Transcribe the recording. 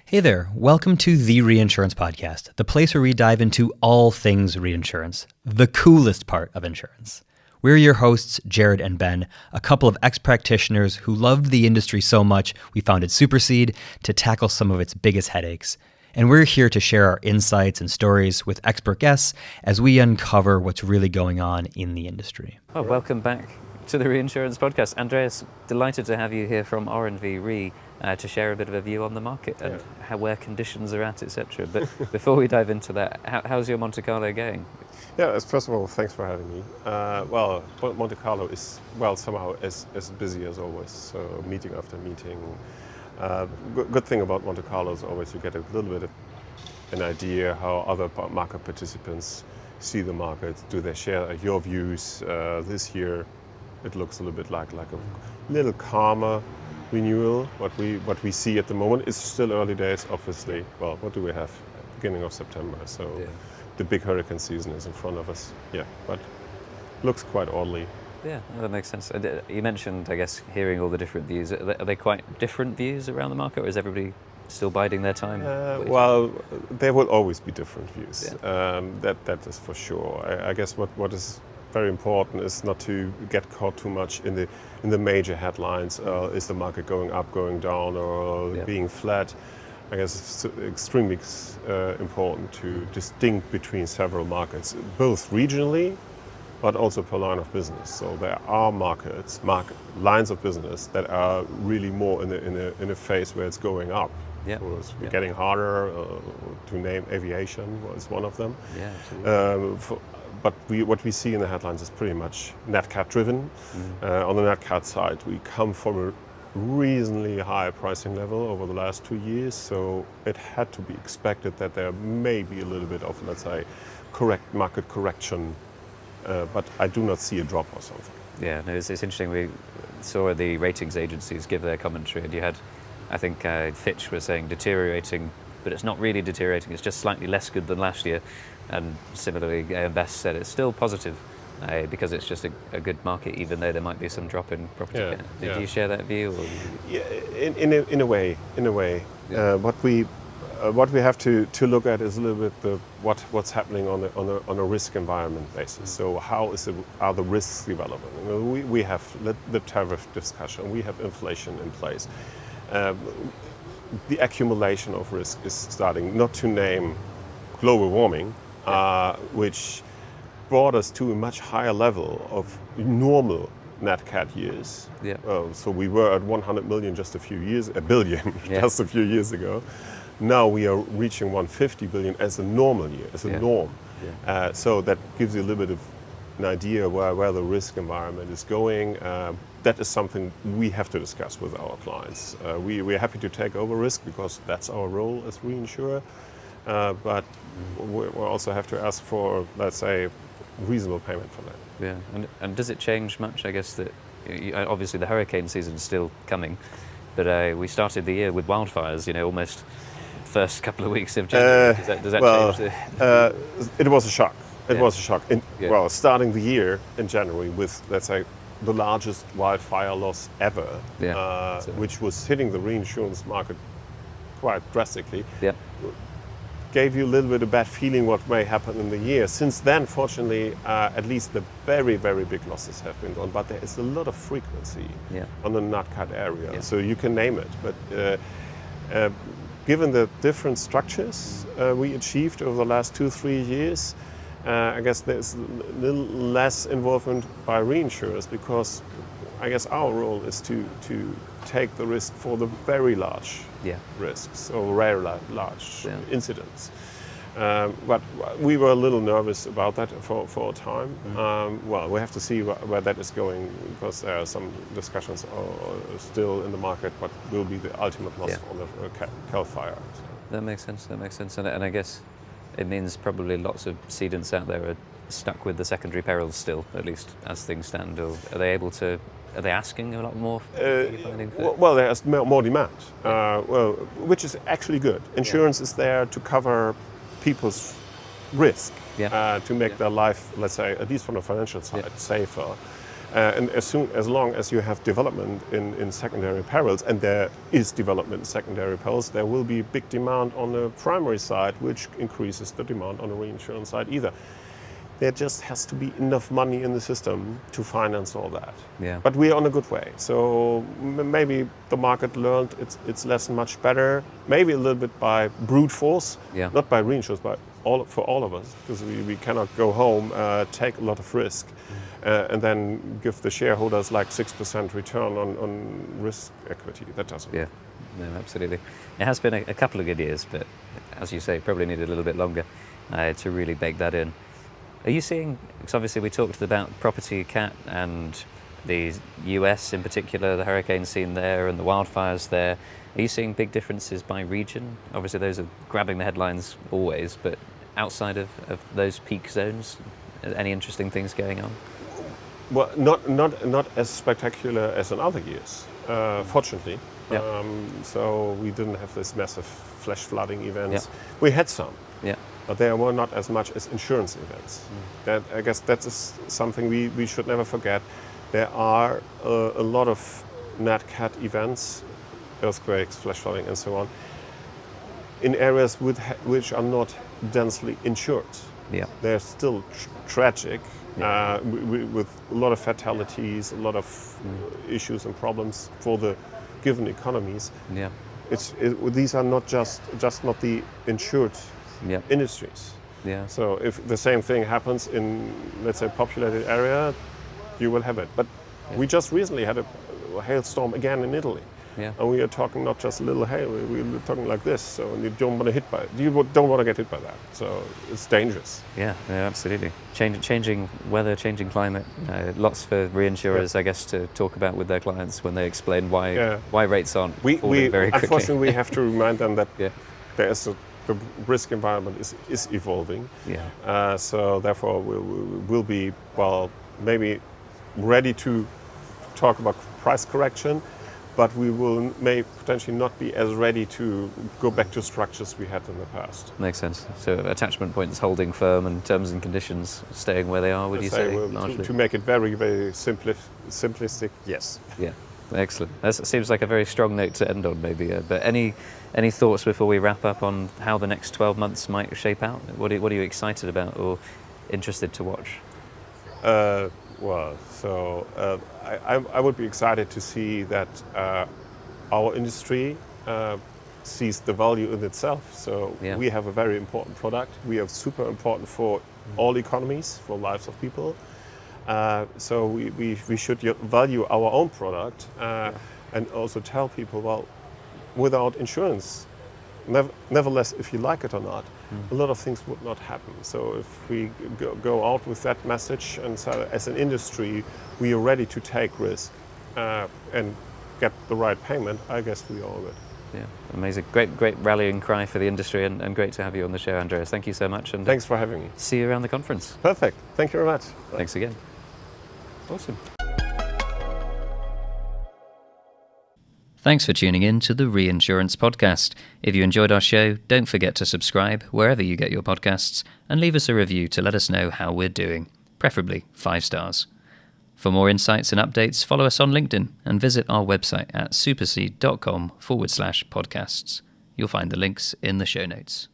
Hey there, welcome to the Reinsurance Podcast, the place where we dive into all things reinsurance, the coolest part of insurance. We're your hosts, Jared and Ben, a couple of ex-practitioners who loved the industry so much we founded Supercede to tackle some of its biggest headaches. And we're here to share our insights and stories with expert guests as we uncover what's really going on in the industry. Well, welcome back to the Reinsurance Podcast. Andreas, delighted to have you here from R+V Re to share a bit of a view on the market and where conditions are at, etc. But before we dive into that, how's your Monte Carlo going? Yeah, first of all, thanks for having me. Monte Carlo is, somehow as busy as always, so meeting after meeting. Good thing about Monte Carlo is always you get a little bit of an idea how other market participants see the market. Do they share your views? This year it looks a little bit like a little calmer renewal. What we see at the moment is still early days, obviously. Well, what do we have? Beginning of September, so the big hurricane season is in front of us. Yeah, but looks quite orderly. Yeah, that makes sense. You mentioned, I guess, hearing all the different views. Are they quite different views around the market, or is everybody still biding their time? There will always be different views. Yeah. That is for sure. I guess what is very important is not to get caught too much in the major headlines. Is the market going up, going down, or being flat? I guess it's extremely important to distinguish between several markets, both regionally, but also per line of business. So there are lines of business that are really more in a phase where it's going up. Yeah. So it's getting harder. To name aviation was one of them. Yeah, absolutely. But what we see in the headlines is pretty much nat cat driven. On the nat cat side, we come from a reasonably high pricing level over the last 2 years, so it had to be expected that there may be a little bit of, let's say, market correction, but I do not see a drop or something. Yeah, no, it's interesting. We saw the ratings agencies give their commentary, and you had, I think, Fitch was saying deteriorating, but it's not really deteriorating, it's just slightly less good than last year. And similarly, Best said it's still positive because it's just a good market, even though there might be some drop in property. Did you share that view? Or? Yeah, in a way. Yeah. What we have to look at is a little bit what's happening on a risk environment basis. So how are the risks developing? We have the tariff discussion. We have inflation in place. The accumulation of risk is starting. Not to name global warming, which brought us to a much higher level of normal nat cat years. Yeah. So we were at 100 million just a billion just a few years ago. Now we are reaching 150 billion as a normal year, as a norm. Yeah. So that gives you a little bit of an idea where the risk environment is going. That is something we have to discuss with our clients. We're happy to take over risk because that's our role as reinsurer. But we also have to ask for, let's say, reasonable payment for that. Yeah, and does it change much? I guess that obviously the hurricane season is still coming, but we started the year with wildfires. Almost first couple of weeks of January. Does that change? It was a shock. It was a shock. Starting the year in January with, let's say, the largest wildfire loss ever, which was hitting the reinsurance market quite drastically. Yeah. Gave you a little bit of bad feeling what may happen in the year. Since then, fortunately, at least the very, very big losses have been gone, but there is a lot of frequency on the nat cat area, so you can name it. But given the different structures we achieved over the last 2-3 years, I guess there's a little less involvement by reinsurers because I guess our role is to take the risk for the very large risks or very large incidents. But we were a little nervous about that for a time. We have to see where that is going because there are some discussions still in the market what will be the ultimate loss on the Cal fire. So. That makes sense. And I guess it means probably lots of cedents out there are stuck with the secondary perils still, at least as things stand. Or are they asking a lot more? There's more demand, which is actually good. Insurance is there to cover people's risk, to make their life, let's say, at least from the financial side, safer. And as long as you have development in secondary perils, and there is development in secondary perils, there will be big demand on the primary side, which increases the demand on the reinsurance side either. There just has to be enough money in the system to finance all that. Yeah. But we're on a good way. So maybe the market learned its lesson much better, maybe a little bit by brute force, not by reinsurers, but for all of us, because we cannot go home, take a lot of risk, and then give the shareholders like 6% return on risk equity. That doesn't work. Yeah, no, absolutely. It has been a couple of good years, but as you say, probably needed a little bit longer to really bake that in. Are you seeing, because obviously we talked about property cat and the US in particular, the hurricane scene there and the wildfires there. Are you seeing big differences by region? Obviously those are grabbing the headlines always, but outside of those peak zones, any interesting things going on? Well, not as spectacular as in other years, fortunately. So we didn't have this massive flash flooding events. We had some. But they were not as much as insurance events. That, I guess that's something we should never forget. There are a lot of nat cat events, earthquakes, flash flooding, and so on, in areas which are not densely insured. They're still tragic, with a lot of fatalities, a lot of issues and problems for the given economies. These are not just not the insured industries. So if the same thing happens in, let's say, populated area, you will have it. But we just recently had a hailstorm again in Italy. And we are talking not just little hail, we're talking like this. So you don't want to get hit by that. So it's dangerous. Yeah, absolutely. Changing weather, changing climate. Lots for reinsurers, I guess, to talk about with their clients when they explain why rates aren't falling very quickly. Unfortunately, we have to remind them that the risk environment is evolving. So therefore, we'll be maybe ready to talk about price correction, but we may potentially not be as ready to go back to structures we had in the past. Makes sense. So attachment points holding firm and terms and conditions staying where they are, would you say? Largely? To make it very, very simplistic, yes. Yeah, excellent. That seems like a very strong note to end on, maybe. But any thoughts before we wrap up on how the next 12 months might shape out? What are you excited about or interested to watch? I would be excited to see that our industry sees the value in itself. So we have a very important product. We are super important for all economies, for lives of people. So we should value our own product and also tell people, without insurance, nevertheless, if you like it or not, a lot of things would not happen. So if we go out with that message, and so as an industry, we are ready to take risk and get the right payment, I guess we are all good. Yeah, amazing. Great rallying cry for the industry, and great to have you on the show, Andreas. Thank you so much. And thanks for having me. See you around the conference. Perfect. Thank you very much. Thanks again. Awesome. Thanks for tuning in to the Reinsurance Podcast. If you enjoyed our show, don't forget to subscribe wherever you get your podcasts and leave us a review to let us know how we're doing, preferably 5 stars. For more insights and updates, follow us on LinkedIn and visit our website at supercede.com/podcasts. You'll find the links in the show notes.